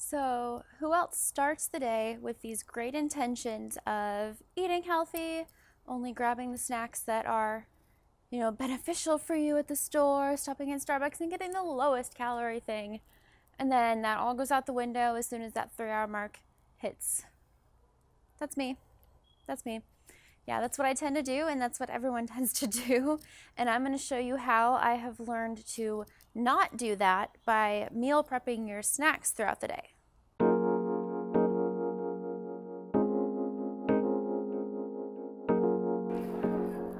So, who else starts the day with these great intentions of eating healthy, only grabbing the snacks that are, beneficial for you at the store, stopping in Starbucks and getting the lowest calorie thing, and then that all goes out the window as soon as that 3-hour mark hits? That's me. That's me. Yeah, that's what I tend to do, and that's what everyone tends to do. And I'm going to show you how I have learned to not do that by meal prepping your snacks throughout the day.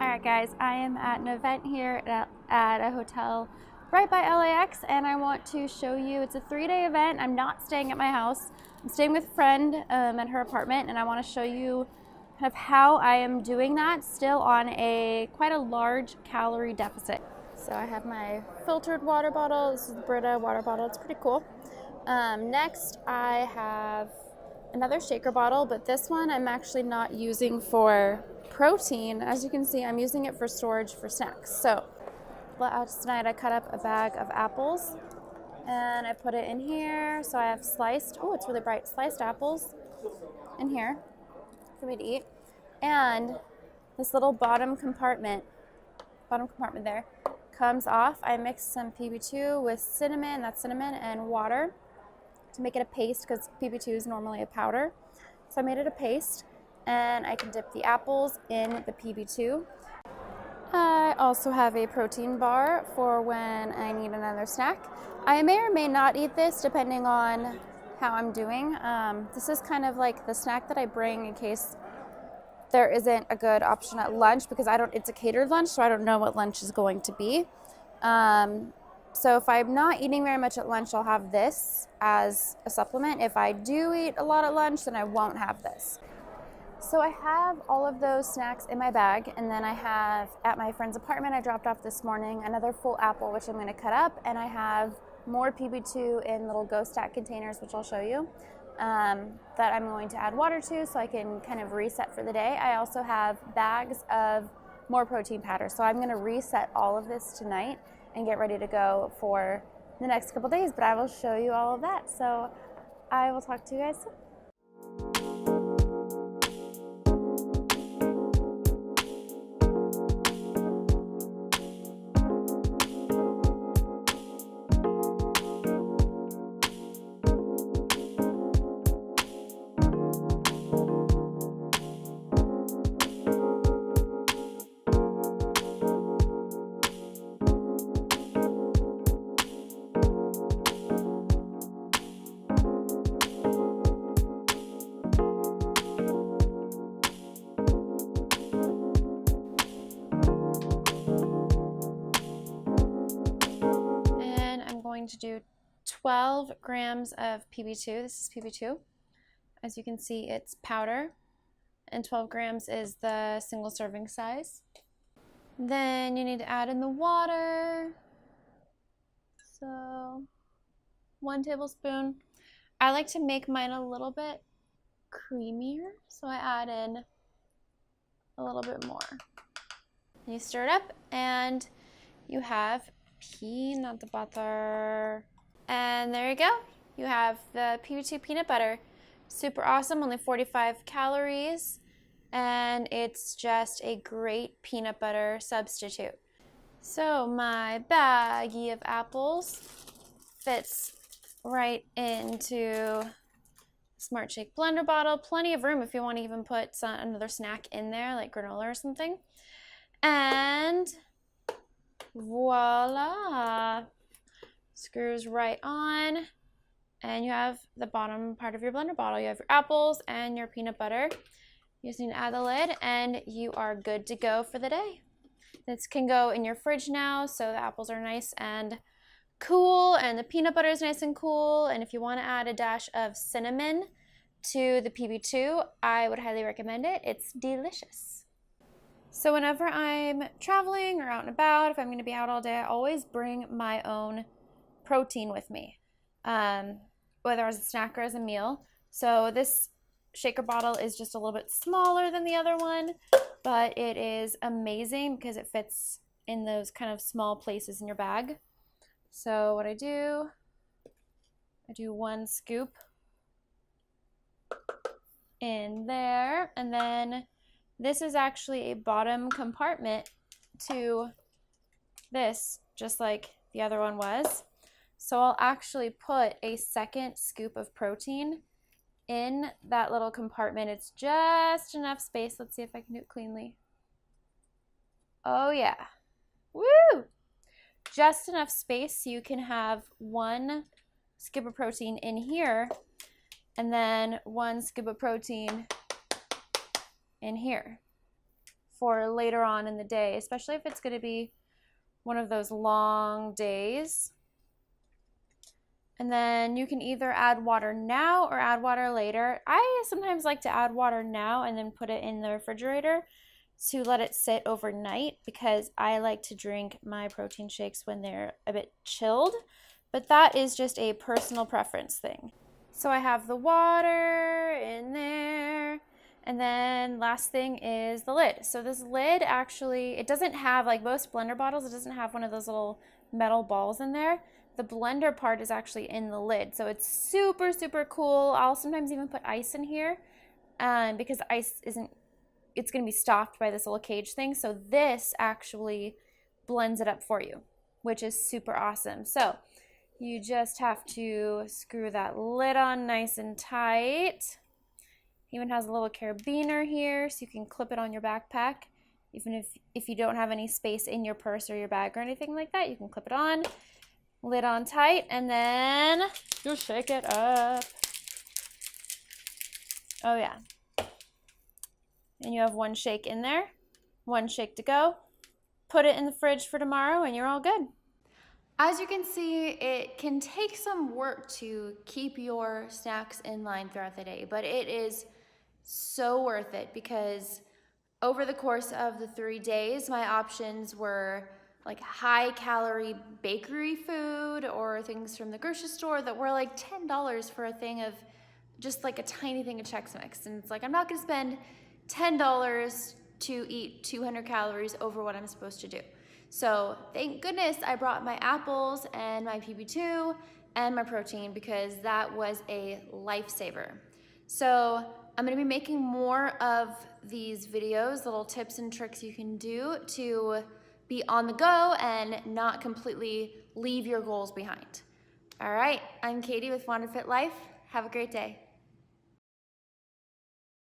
Alright guys, I am at an event here at a hotel right by LAX, and I want to show you, it's a 3-day event. I'm not staying at my house. I'm staying with a friend at her apartment, and I want to show you kind of how I am doing that still on quite a large calorie deficit. So I have my filtered water bottle. This is the Brita water bottle. It's pretty cool. Next I have another shaker bottle, but this one I'm actually not using for protein. As you can see, I'm using it for storage for snacks. So tonight I cut up a bag of apples and I put it in here. So I have sliced, oh, it's really bright, sliced apples in here for me to eat. And this little bottom compartment there comes off. I mixed some PB2 with cinnamon, that's cinnamon, and water to make it a paste, because PB2 is normally a powder. So I made it a paste, and I can dip the apples in the PB2. I also have a protein bar for when I need another snack. I may or may not eat this depending on how I'm doing. This is kind of like the snack that I bring in case there isn't a good option at lunch, because it's a catered lunch, so I don't know what lunch is going to be. So if I'm not eating very much at lunch, I'll have this as a supplement. If I do eat a lot at lunch, then I won't have this. So I have all of those snacks in my bag, and then I have, at my friend's apartment I dropped off this morning, another full apple, which I'm going to cut up, and I have more PB2 in little Ghost Stack containers, which I'll show you, that I'm going to add water to so I can kind of reset for the day. I also have bags of more protein powder, so I'm going to reset all of this tonight and get ready to go for the next couple days, but I will show you all of that. So I will talk to you guys soon. To do 12 grams of PB2. This is PB2. As you can see, it's powder, and 12 grams is the single serving size. Then you need to add in the water. So 1 tablespoon. I like to make mine a little bit creamier, so I add in a little bit more. You stir it up, and you have peanut butter. And there you go. You have the PB2 peanut butter. Super awesome, only 45 calories, and it's just a great peanut butter substitute. So my baggie of apples fits right into Smart Shake blender bottle. Plenty of room if you want to even put another snack in there, like granola or something. And voila, screws right on, and you have the bottom part of your blender bottle. You have your apples and your peanut butter. You just need to add the lid, and you are good to go for the day. This can go in your fridge now, so the apples are nice and cool, and the peanut butter is nice and cool. And if you want to add a dash of cinnamon to the PB2, I would highly recommend it. It's delicious. So whenever I'm traveling or out and about, if I'm going to be out all day, I always bring my own protein with me, whether as a snack or as a meal. So this shaker bottle is just a little bit smaller than the other one, but it is amazing because it fits in those kind of small places in your bag. So what I do 1 scoop in there. And then this is actually a bottom compartment to this, just like the other one was. So I'll actually put a second scoop of protein in that little compartment. It's just enough space. Let's see if I can do it cleanly. Oh yeah. Woo! Just enough space so you can have one scoop of protein in here and then one scoop of protein in here for later on in the day, especially if it's going to be one of those long days. And then you can either add water now or add water later. I sometimes like to add water now and then put it in the refrigerator to let it sit overnight, because I like to drink my protein shakes when they're a bit chilled, but that is just a personal preference thing. So I have the water in there, and then last thing is the lid. So this lid actually, it doesn't have, like most blender bottles, it doesn't have one of those little metal balls in there. The blender part is actually in the lid, so it's super, super cool. I'll sometimes even put ice in here because ice isn't, it's going to be stopped by this little cage thing. So this actually blends it up for you, which is super awesome. So you just have to screw that lid on nice and tight. Even has a little carabiner here, so you can clip it on your backpack. Even if you don't have any space in your purse or your bag or anything like that, you can clip it on. Lid on tight, and then just shake it up. Oh yeah. And you have one shake in there, one shake to go. Put it in the fridge for tomorrow and you're all good. As you can see, it can take some work to keep your snacks in line throughout the day, but it is so worth it, because over the course of the 3 days, my options were like high calorie bakery food or things from the grocery store that were like $10 for a thing of just like a tiny thing of Chex Mix. And it's like, I'm not gonna spend $10 to eat 200 calories over what I'm supposed to do. So thank goodness I brought my apples and my PB2 and my protein, because that was a lifesaver. So I'm gonna be making more of these videos, little tips and tricks you can do to be on the go and not completely leave your goals behind. All right, I'm Katie with WanderFit Life. Have a great day.